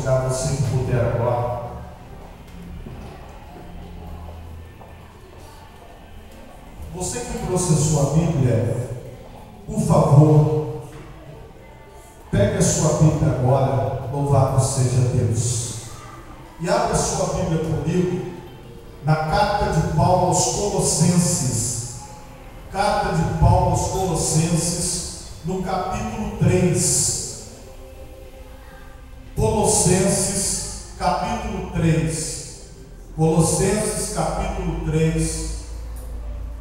lugar, você que puder agora. Você que trouxe a sua Bíblia, por favor, pegue a sua Bíblia agora, louvado seja Deus, e abra a sua Bíblia comigo na carta de Paulo aos Colossenses, carta de Paulo aos Colossenses, no capítulo 3, Colossenses, capítulo 3, Colossenses, capítulo 3,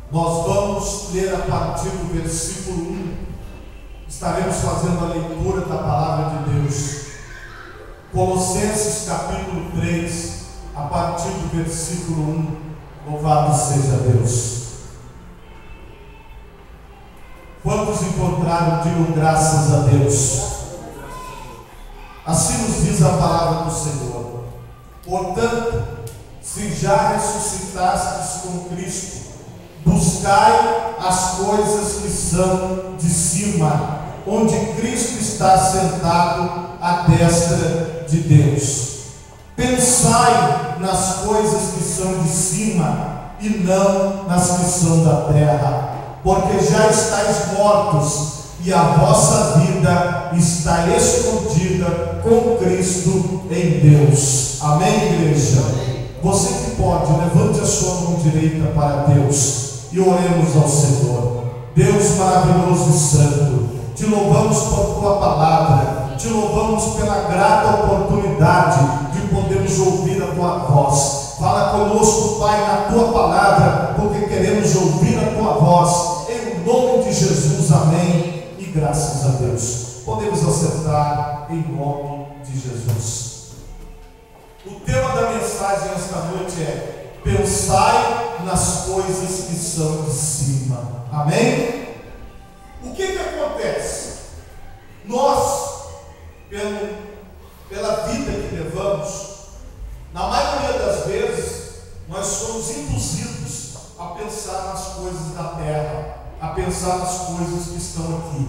nós vamos ler a partir do versículo 1, estaremos fazendo a leitura da palavra de Deus. Colossenses capítulo 3, a partir do versículo 1, louvado seja Deus. Quantos encontraram, digam graças a Deus. Assim nos diz a palavra do Senhor: portanto, se já ressuscitastes com Cristo, buscai as coisas que são de cima, onde Cristo está sentado à destra de Deus. Pensai nas coisas que são de cima e não nas que são da terra, porque já estáis mortos e a vossa vida está escondida com Cristo em Deus. Amém, igreja? Você que pode, levante a sua mão direita para Deus e oremos ao Senhor. Deus maravilhoso e santo, te louvamos por tua palavra, te louvamos pela grata oportunidade de podermos ouvir a tua voz. Fala conosco, Pai, na tua palavra, porque queremos ouvir a tua voz, em nome de Jesus, amém, e graças a Deus. Podemos acertar em nome de Jesus. O tema da mensagem esta noite é: pensai nas coisas que são de cima. Amém? O que acontece? Nós, pela vida que levamos, na maioria das vezes, nós somos induzidos a pensar nas coisas da terra, a pensar nas coisas que estão aqui.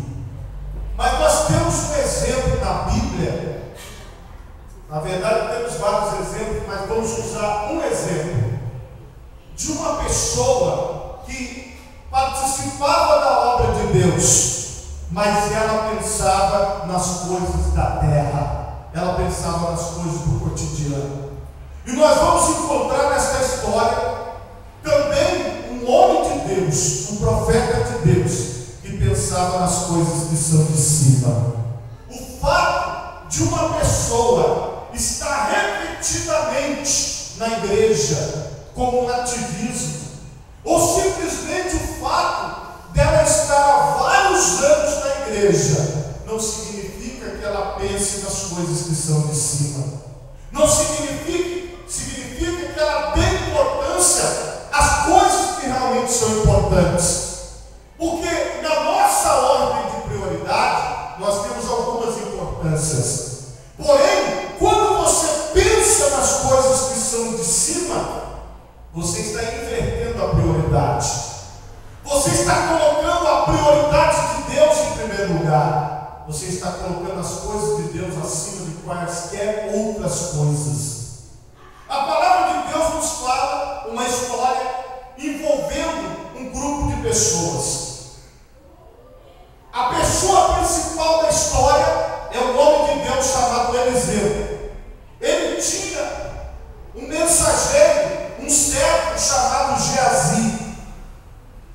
Mas nós temos um exemplo na Bíblia. Na verdade, temos vários exemplos, mas vamos usar um exemplo de uma pessoa que participava da obra de Deus, mas ela pensava nas coisas da terra, ela pensava nas coisas do cotidiano. E nós vamos encontrar nesta história também um homem de Deus, um profeta de Deus, que pensava nas coisas que são de cima. O fato de uma pessoa estar repetidamente na igreja como um ativismo, ou simplesmente o fato dela estar há vários anos na igreja, não significa que ela pense nas coisas que são de cima. Não significa que ela dê importância às coisas que realmente são importantes. Porque na nossa ordem de prioridade, nós temos algumas importâncias. Porém, quando você pensa nas coisas que são de cima, você está invertendo a prioridade. Você está colocando a prioridade de Deus em primeiro lugar. Você está colocando as coisas de Deus acima de quaisquer outras coisas. A palavra de Deus nos fala uma história envolvendo um grupo de pessoas. A pessoa principal da história é o homem de Deus chamado Eliseu. Ele tinha um mensageiro, um servo chamado Geazi.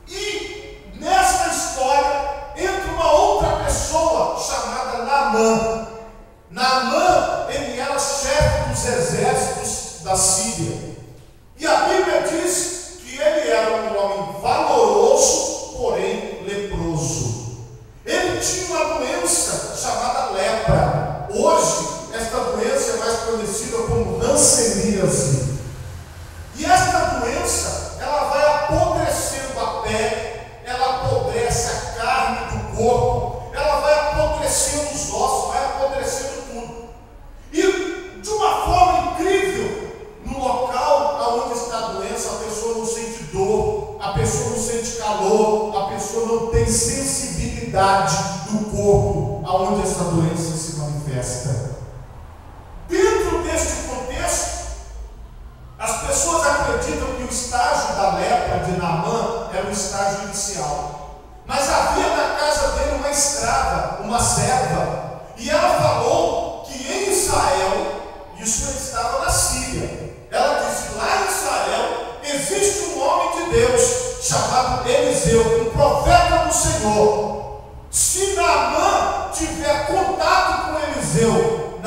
E nessa história entra uma outra pessoa chamada Naamã. Naamã, ele era chefe dos exércitos da Síria. E a Bíblia diz que ele era um homem valoroso, porém leproso. Ele tinha uma doença chamada lepra. Hoje, esta doença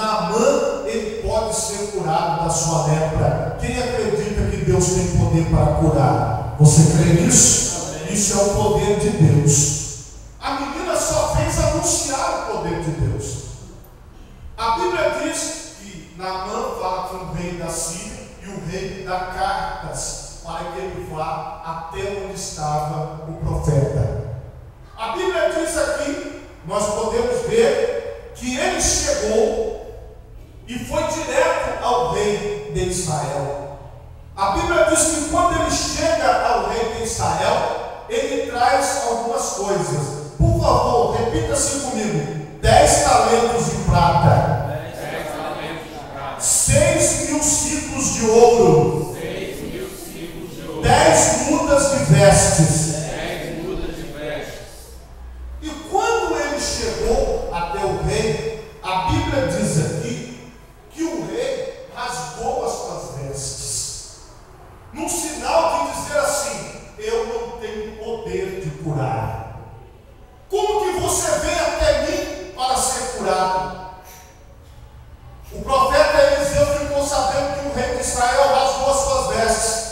Naamã, ele pode ser curado da sua lepra. Quem acredita que Deus tem poder para curar? Você crê nisso? Isso é o poder de Deus. A menina só fez anunciar o poder de Deus. A Bíblia diz que Naamã fala com o rei da Síria e o rei dá cartas para que ele vá até onde estava o profeta. A Bíblia diz aqui, nós podemos ver que ele chegou e foi direto ao rei de Israel. A Bíblia diz que quando ele chega ao rei de Israel, ele traz algumas coisas. Por favor, repita assim comigo: 10 talentos de prata, 6.000 ciclos de ouro, 10 mudas de vestes. E quando ele chegou até o rei, a Bíblia diz aqui que o rei rasgou as suas vestes, num sinal de dizer assim: eu não tenho poder de curar. Como que você vem até mim para ser curado? O profeta Eliseu ficou sabendo que o rei de Israel rasgou as suas vestes.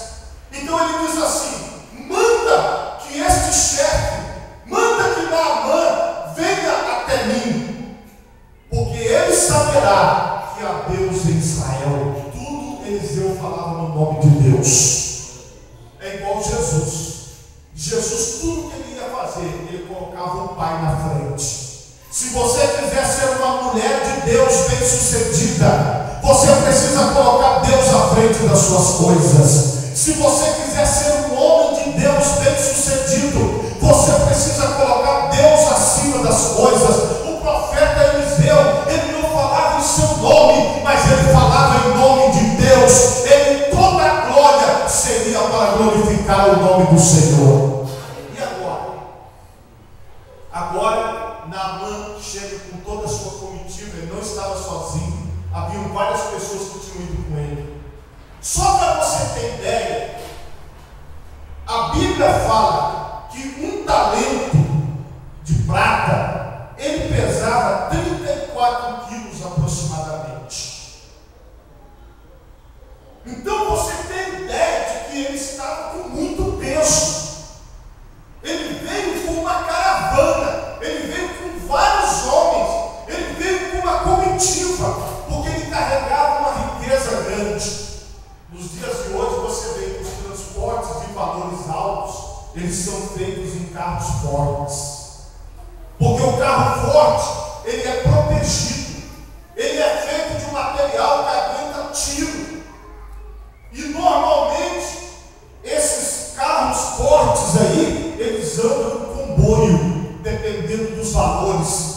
Então ele diz assim: manda que este chefe, manda que Naamã venha até mim, porque ele saberá que há Deus em Israel. Tudo Eliseu falava no nome de Deus. É igual Jesus. Jesus, tudo que ele ia fazer, ele colocava o Pai na frente. Se você quiser ser uma mulher de Deus bem sucedida, você precisa colocar Deus à frente das suas coisas. Se você quiser ser um homem de Deus bem sucedido, você precisa colocar Deus acima das coisas. O profeta Eliseu, ele não falava em seu nome, mas ele falava em nome de Deus. Ele, toda a glória seria para glorificar o nome do Senhor. E agora? Agora Naamã chega com toda a sua comitiva. Ele não estava sozinho, haviam várias pessoas que tinham ido com ele. Só para você ter ideia, a Bíblia fala que um talento de prata, ele pesava 34 quilos aproximadamente. Então você tem ideia de que ele estava com muito peso. Ele veio com uma caravana, ele veio com vários homens, ele veio com uma comitiva, porque ele carregava uma riqueza grande. Nos dias de hoje você vê que os transportes de valores altos, eles são feitos em carros fortes. Porque o carro forte, ele é protegido, ele é feito de um material que aguenta tiro. E normalmente, esses carros fortes aí, eles andam em comboio, dependendo dos valores,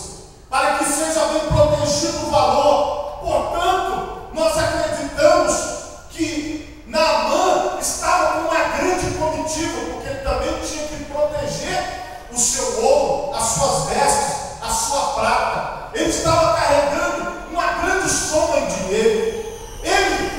para que seja bem protegido o valor. Portanto, nós acreditamos que Naamã estava com uma grande comitiva, porque ele também tinha que proteger o seu ouro, as suas vestes, a sua prata. Ele estava carregando uma grande soma em dinheiro. Ele,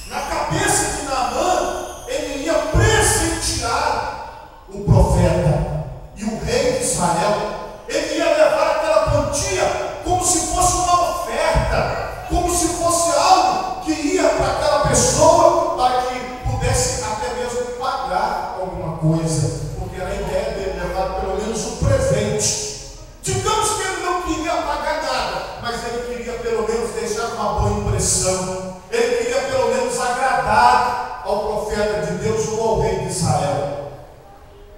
na cabeça de Naamã, ele ia presentear o profeta e o rei de Israel. Ele ia levar aquela quantia como se fosse uma oferta, como se fosse algo que ia para aquela pessoa, para que pudesse até mesmo pagar alguma coisa, porque era a ideia dele levar pelo menos um presente. Digamos que ele não queria pagar nada, mas ele queria pelo menos deixar uma boa impressão. Ele queria pelo menos agradar ao profeta de Deus ou ao rei de Israel.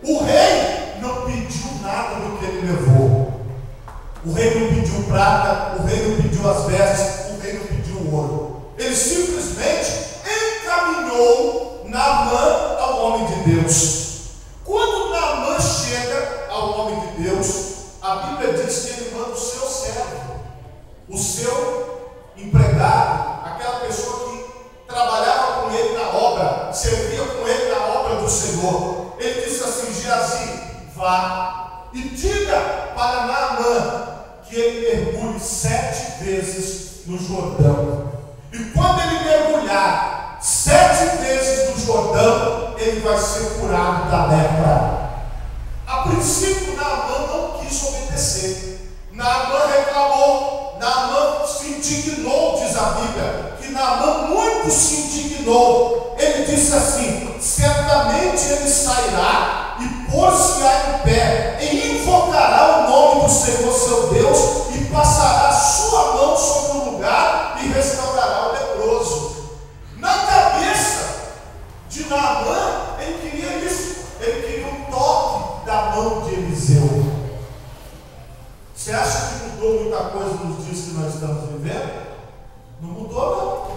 O rei não pediu nada do que ele levou. O rei não pediu prata, o rei não pediu as vestes, o rei não pediu o ouro. Ele simplesmente encaminhou Naamã ao homem de Deus. Quando Naamã chega ao homem de Deus, a Bíblia diz que ele manda o seu servo, o seu empregado, aquela pessoa que trabalhava com ele na obra, servia com ele na obra do Senhor. Ele disse assim: Geazi, vá e diga para Naamã que ele mergulhe 7 vezes no Jordão. E quando ele mergulhar 7 vezes no Jordão, ele vai ser curado da lepra. A princípio, Naamã não quis obedecer. Naamã reclamou. Naamã se indignou, diz a Bíblia, que Naamã muito se indignou. Ele disse assim: certamente ele sairá e pôr-se-á em pé, e invocará o nome do Senhor seu Deus, e passará sua mão sobre o lugar e restaurará o leproso. Na cabeça de Naamã, ele queria isso, ele queria o toque da mão de Eliseu. Você acha que mudou muita coisa nos dias que nós estamos vivendo? Não mudou,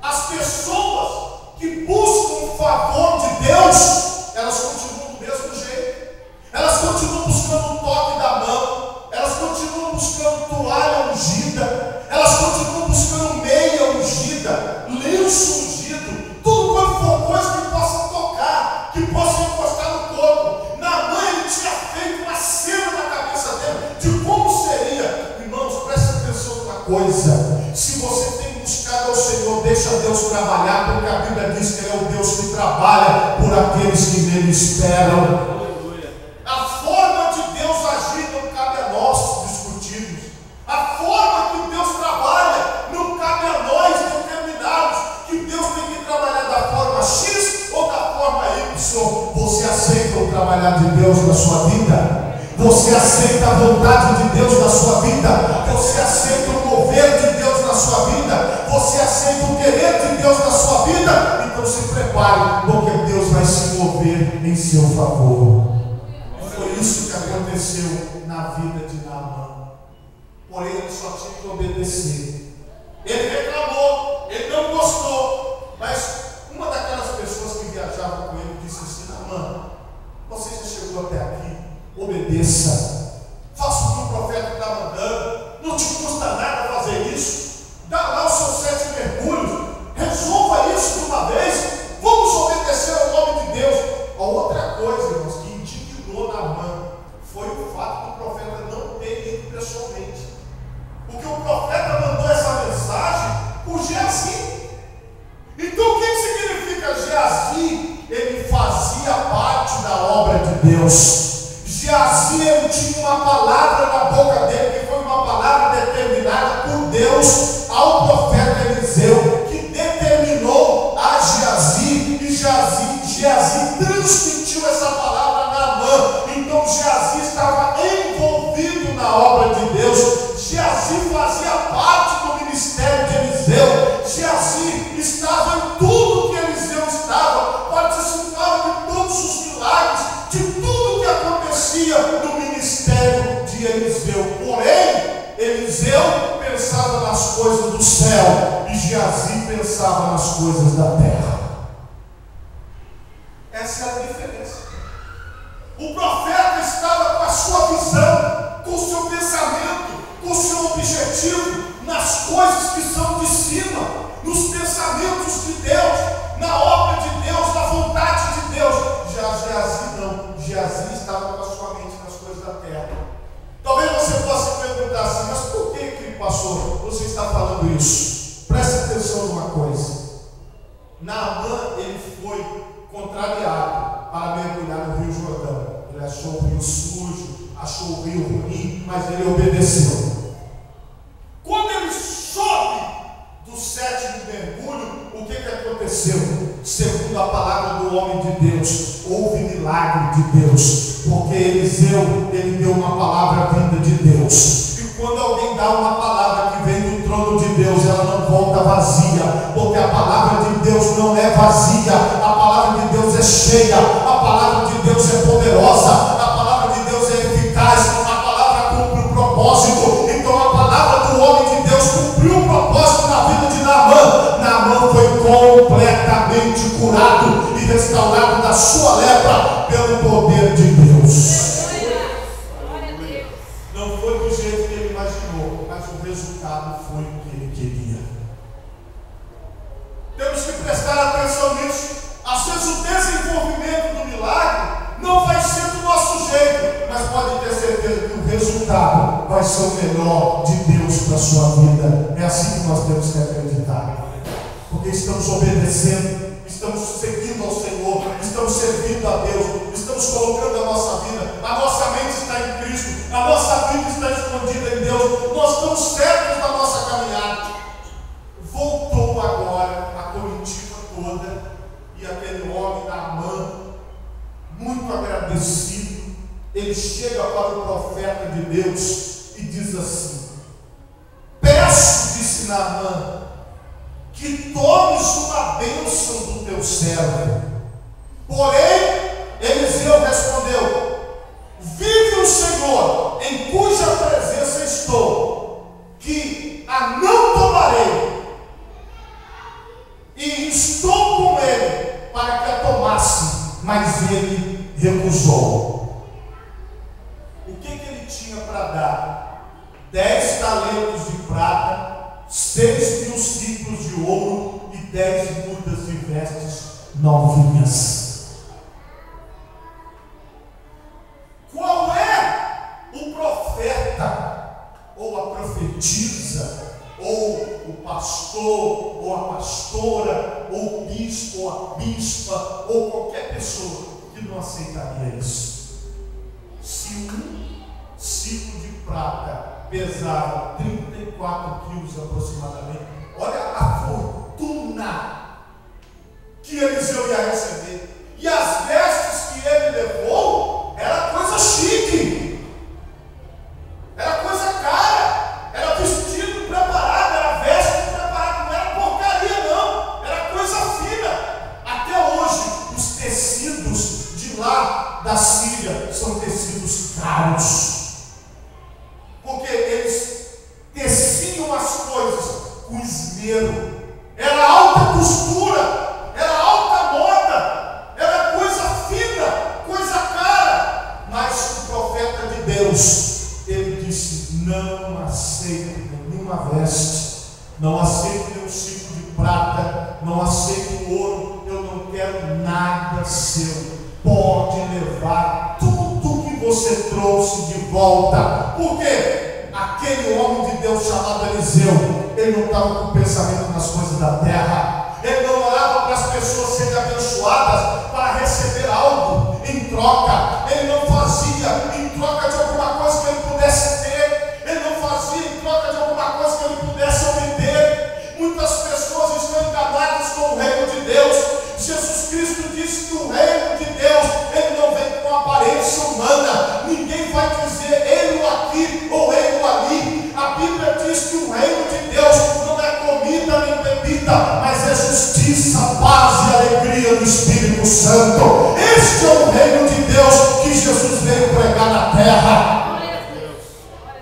não. As pessoas que buscam o favor de Deus, elas continuam do mesmo jeito. Elas continuam buscando o toque da mão, elas continuam buscando toalha ungida, elas continuam buscando meia ungida, lenço ungido, tudo quanto for coisa que possa tocar, que possa encostar no corpo. Naamã, ele tinha feito uma cena na cabeça dele de como seria. Irmãos, presta atenção numa coisa: se você tem buscado ao Senhor, deixa Deus trabalhar, porque a Bíblia diz que Ele é o Deus que trabalha por aqueles que nele esperam. A forma de Deus agir não cabe a nós discutirmos. A forma que Deus trabalha não cabe a nós determinarmos que Deus tem que trabalhar da forma X ou da forma Y. Você aceita o trabalhar de Deus na sua vida? Você aceita a vontade de Deus na sua vida? Você aceita o mover de Deus na sua vida? Você aceita o querer de Deus na sua vida? Então se prepare, porque Deus vai se mover em seu favor. Foi isso que aconteceu na vida de Naamã. Porém, ele só tinha que obedecer. Ele reclamou, ele não gostou, mas uma daquelas pessoas que viajavam com ele disse assim: Naamã, você já chegou até aqui, obedeça, faça o que o profeta está mandando, não te custa nada fazer isso, dá lá os seus 7 mergulhos, resolva isso de uma vez, vamos obedecer ao nome de Deus. A outra coisa, irmãos, que indignou Naamã foi o fato do profeta não ter ido pessoalmente, porque o profeta mandou essa mensagem por Geazi. Então o que significa Geazi? Ele fazia parte da obra de Deus. Geazi, ele tinha uma palavra na boca dele, que foi uma palavra determinada por Deus ao profeta Eliseu, que determinou a Geazi, e Geazi transmitiu essa palavra a Naamã. Então Geazi estava envolvido na obra de Deus. Geazi fazia parte do ministério de Eliseu. Geazi estava em tudo que Eliseu estava, participava de todos os milagres, de tudo que acontecia no ministério de Eliseu. Porém, Eliseu pensava nas coisas do céu e Geazi pensava nas coisas da terra. Essa é a diferença. O profeta estava com a sua visão, com o seu pensamento, com o seu objetivo nas coisas que são de cima, nos pensamentos de Deus, na obra de Deus, na vontade de Deus. Já Geazi não. Geazi estava com a sua mente nas coisas da terra. Talvez você possa perguntar assim: mas por que pastor, você está falando isso? Preste atenção numa coisa. Naamã, ele foi contrariado para mergulhar no Rio Jordão. Ele achou o rio sujo, achou o rio ruim, mas ele obedeceu. Quando ele sobe do 7º mergulho, o que aconteceu? Segundo a palavra do homem de Deus, houve milagre de Deus, porque Eliseu, ele deu uma palavra vinda de Deus. E quando alguém dá uma palavra que vem do trono de Deus, ela não volta vazia, porque a palavra de Deus não é vazia, a palavra de Deus é cheia, a palavra de Deus é poderosa, a palavra de Deus é eficaz, a palavra cumpre o propósito. Então a palavra do homem de Deus cumpriu o propósito na vida de Naamã. Naamã foi completamente curado e restaurado da sua lepra pelo poder de Deus. Não foi do jeito que ele imaginou, mas o resultado foi o que ele queria. Temos que prestar atenção nisso. Às vezes o desenvolvimento do milagre não vai ser do nosso jeito, mas pode ter certeza que o resultado vai ser o melhor de Deus para a sua vida. É assim que nós temos que acreditar, porque estamos obedecendo, estamos seguindo ao Senhor, estamos servindo a Deus, estamos colocando a nossa vida, a nossa mente está em Cristo, a nossa vida está escondida em Deus, nós estamos certos na nossa caminhada. que tomes uma bênção do teu servo. Porém, Eliseu respondeu: vive o Senhor, em cuja presença estou, que a não tomarei, e estou com ele para que a tomasse, mas ele recusou. O que ele tinha para dar? 10 talentos de prata, 6.000 ciclos de ouro e 10 mudas de vestes novinhas. Qual é o profeta, ou a profetisa, ou o pastor, ou a pastora, ou o bispo, ou a bispa, ou qualquer pessoa que não aceitaria isso? Se um ciclo de prata pesava 34 quilos aproximadamente, olha a fortuna que Eliseu ia receber. E as vestes que ele levou era coisa chique, era coisa cara, era vestido preparado, era veste preparado, não era porcaria não, era coisa fina. Até hoje os tecidos de lá da Síria são tecidos caros, porque eles teciam as coisas com esmero, era alta costura, era alta moda, era coisa fina, coisa cara. Mas o profeta de Deus, ele disse: não aceito nenhuma veste, não aceito nenhum ciclo de prata, não aceito ouro, eu não quero nada seu. Pode levar tudo que você trouxe de volta. Por quê? Aquele homem de Deus chamado Eliseu, ele não estava com pensamento nas coisas da terra. Ele não orava para as pessoas serem abençoadas para receber algo em troca. Ele não fazia em troca de alguma coisa que ele pudesse ter. Ele não fazia em troca de alguma coisa que ele pudesse obter. Muitas pessoas estão enganadas com o reino de Deus. Jesus Cristo disse que o reino de Deus, ele não vem com aparência humana. Ninguém vai dizer ele aqui ou ele ali. A Bíblia diz que o reino de Deus não é comida nem bebida, mas é justiça, paz e alegria do Espírito Santo. Este é o reino de Deus que Jesus veio pregar na terra.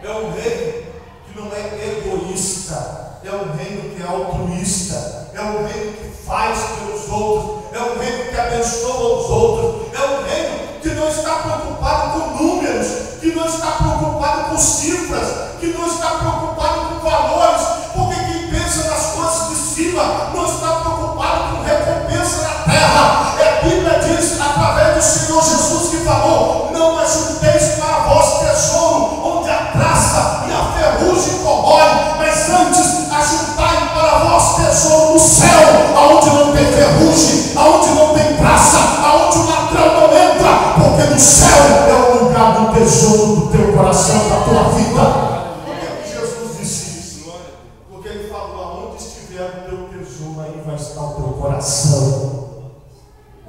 É um reino que não é egoísta, é um reino que é altruísta, é um reino que faz pelos outros, é um reino que abençoa os outros, é um reino que não está preocupado com números, que não está preocupado com cifras, que não está preocupado com valores, porque quem pensa nas coisas de cima não está preocupado com recompensa na terra. A Bíblia diz, através do Senhor Jesus, que falou: não ajunteis para vós tesouro, onde a traça e a ferrugem corrói, mas antes ajuntai para vós tesouro no céu, aonde não tem ferrugem, aonde não tem traça, aonde o ladrão não entra, porque no céu é o lugar do tesouro do teu coração, da tua vida. Jesus disse isso, porque ele falou: aonde estiver o teu tesouro, aí vai estar o teu coração.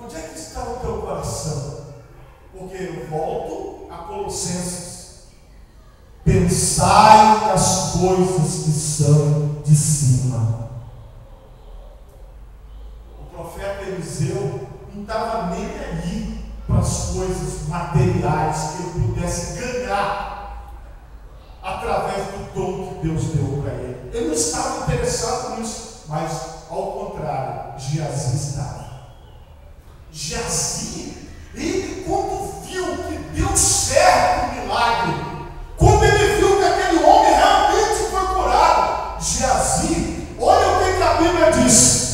Onde é que está o teu coração? Porque eu volto a Colossenses: pensai nas coisas que são de cima. O profeta Eliseu não estava nem aí para as coisas materiais que ele pudesse ganhar através do dom que Deus deu para ele. Ele não estava interessado nisso, mas ao contrário, Geazi estava. Geazi, ele quando viu que deu certo o milagre, quando ele viu que aquele homem realmente foi curado, Geazi, olha o que a Bíblia diz.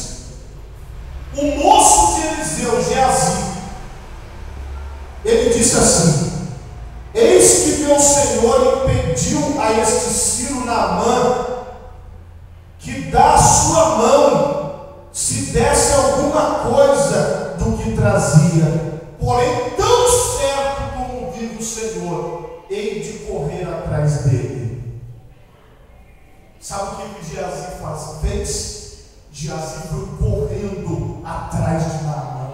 O moço de Eliseu, Geazi, ele disse assim: eis que meu senhor impediu a este Ciro Naamã que da sua mão se desse alguma coisa do que trazia. Porém, tão certo como vive o Senhor, hei de correr atrás dele. Sabe o que Geazi fez? Geazi foi correndo atrás de Naamã.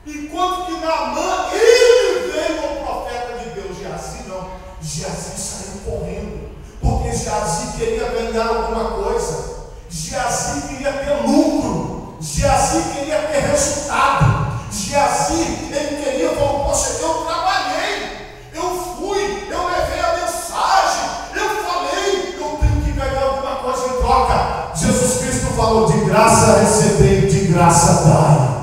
Enquanto que Naamã, ele veio ao profeta de Deus. Geazi não. Geazi saiu correndo, porque Geazi queria ganhar alguma coisa. Geazi queria Geazi queria ter resultado. Geazi, ele queria, falou, poxa, eu trabalhei, eu fui, eu levei a mensagem, eu falei, eu tenho que ganhar alguma coisa em troca. Jesus Cristo falou, de graça recebei, de graça dai.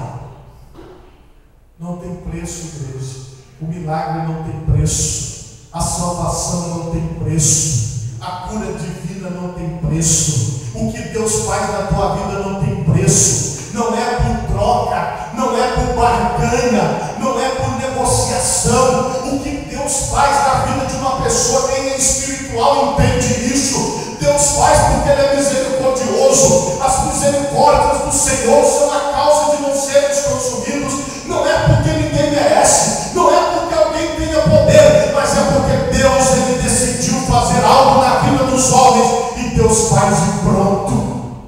Não tem preço, igreja. O milagre não tem preço. A salvação não tem preço. A cura divina não tem preço. O que Deus faz na tua vida não tem preço. Não é por troca, não é por barganha, não é por negociação. O que Deus faz na vida de uma pessoa, quem é espiritual entende isso. Deus faz porque Ele é misericordioso. As misericórdias do Senhor são a causa de não sermos consumidos. Não é porque ninguém merece, não é porque alguém tenha poder, mas é porque Deus, Ele decidiu fazer algo na vida dos homens, e Deus faz e pronto.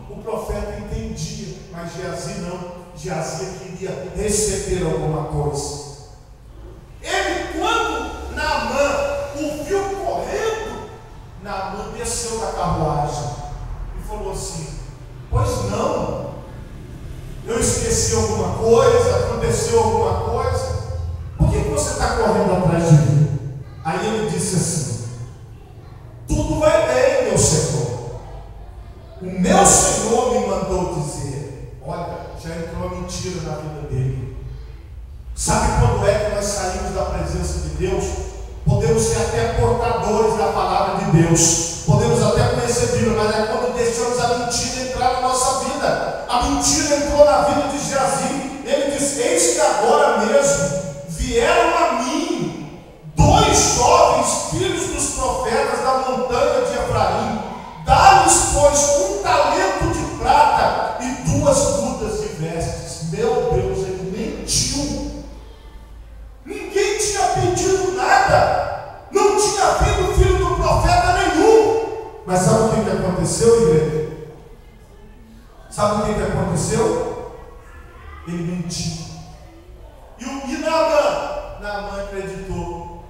O profeta entendia, mas Geazi não. Geazi queria receber alguma coisa. Ele, quando Naamã o viu correndo, Naamã desceu da carruagem e falou assim, pois não, eu esqueci alguma coisa, aconteceu alguma coisa, por que você está correndo atrás de mim? Aí ele disse assim, tudo vai bem, meu Senhor. O meu Senhor me mandou dizer. Olha, já entrou a mentira na vida dele. Sabe quando é que nós saímos da presença de Deus? Podemos ser até portadores da palavra de Deus, podemos até conhecer a Bíblia, mas é quando deixamos a mentira entrar na nossa vida. A mentira entrou na vida de Geazi. Ele diz, eis que agora mesmo vieram a mim 2 jovens filhos dos profetas da montanha de Efraim. Dá-lhes, pois, 1 talento de prata e 2 mudas de vestes. Meu Deus, ele mentiu. Ninguém tinha pedido nada. Não tinha vindo filho do profeta nenhum. Mas sabe o que aconteceu, igreja? Sabe o que aconteceu? Ele mentiu. E Naamã acreditou.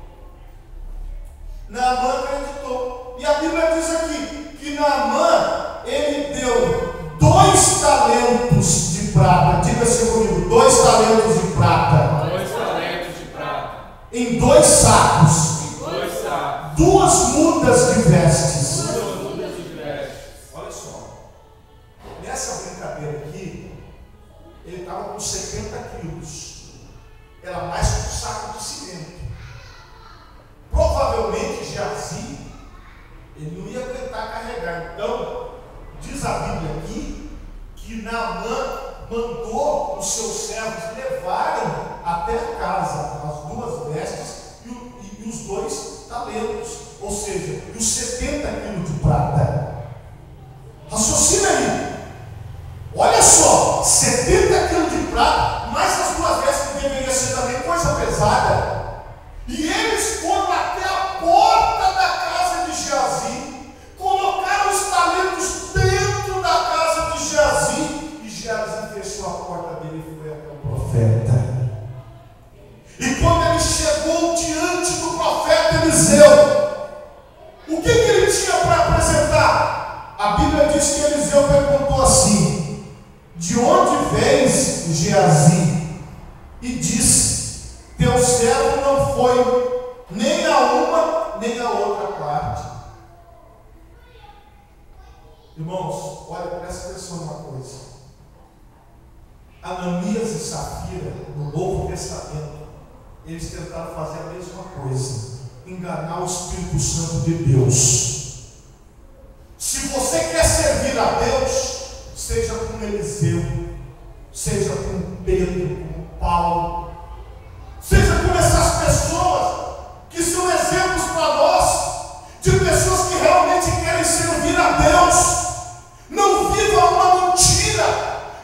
Naamã acreditou. E a Bíblia diz aqui que Naamã, ele deu 2 talentos de prata. Diga-se comigo, 2 talentos de prata. 2 talentos de prata. Em 2 sacos. 2 mudas de vestes. Olha só. Nessa brincadeira aqui, ele estava com 70 quilos. Era mais que um saco de cimento. Provavelmente Geazi, ele não ia aguentar carregar. Então, diz a Bíblia aqui que Naamã mandou os seus servos levarem até a casa as 2 vestes e os 2 talentos, ou seja, e os 70 quilos de prata. Raciocina aí. Olha só, 70 quilos de prata, mais as 2 vestes que deveria ser também coisa pesada. E eles foram até a porta da casa de Geazi, colocaram os talentos dentro da casa de Geazi, e Geazi fechou a porta dele e foi até o profeta. E quando ele chegou diante do profeta Eliseu, o que ele tinha para apresentar? A Bíblia diz que Eliseu perguntou assim, de onde vens, Geazi? E disse, teu servo não foi nem a uma nem a outra parte. Irmãos, olha, presta atenção numa coisa. Ananias e Safira, no Novo Testamento, eles tentaram fazer a mesma coisa, enganar o Espírito Santo de Deus. Se você quer servir a Deus, seja como Eliseu, seja como Pedro, como Paulo, seja como essas pessoas que são exemplos para nós, de pessoas que realmente querem servir a Deus. Não viva uma mentira,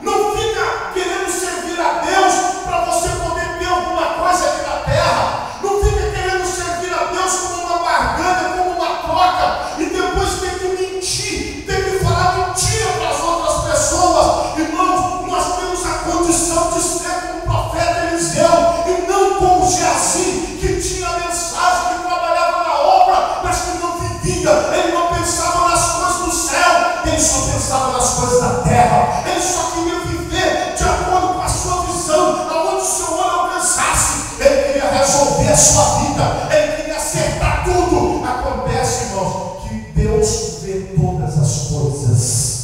não fica querendo servir a Deus para você poder ter alguma coisa aqui na terra, não fica querendo servir a Deus como uma barganha, como uma troca, e depois tem que mentir, tem que falar mentira para as outras pessoas. Irmãos, nós temos a condição de ser como o profeta Eliseu, e não como Geazi, que tinha a mensagem, que trabalhava na obra, mas que não vivia. Ele não pensava nas coisas do céu, ele só pensava nas coisas da terra. Ele só queria viver sua vida, ele queria acertar tudo. Acontece, irmãos, que Deus vê todas as coisas.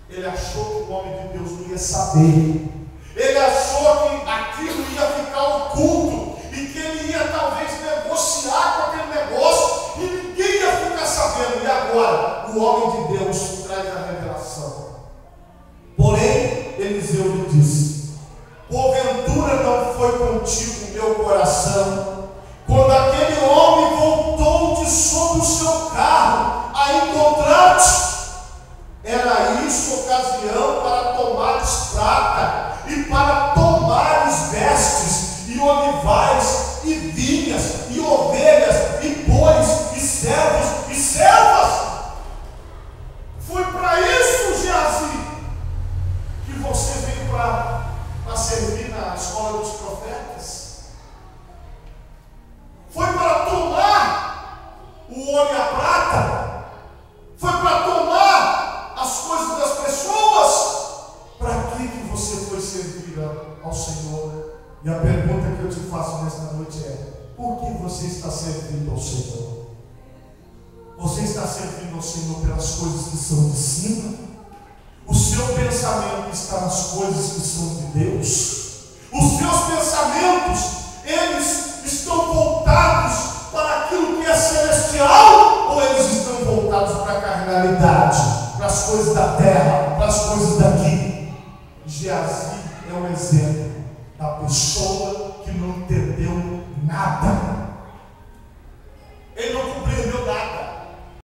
Ele achou que o homem de Deus não ia saber. Ele achou que aquilo ia ficar oculto e que ele ia talvez negociar com aquele negócio e ninguém ia ficar sabendo. E agora, o homem de Deus traz a revelação. Porém, Eliseu lhe disse: porventura não foi contigo o meu coração, quando aquele homem voltou de sobre o seu carro a encontrar-te? Era isso ocasião para tomares prata, e para tomares vestes, e olivais, e vinhas, e ovelhas, e bois, e servos, e servas? Foi para isso, Geazi, que você veio para servir na escola dos profetas? Foi para tomar o ouro e a prata? Foi para tomar as coisas das pessoas? Para que você foi servir ao Senhor? E a pergunta que eu te faço nesta noite é: por que você está servindo ao Senhor? Você está servindo ao Senhor pelas coisas que são de cima? O seu pensamento está nas coisas que são de Deus? Os seus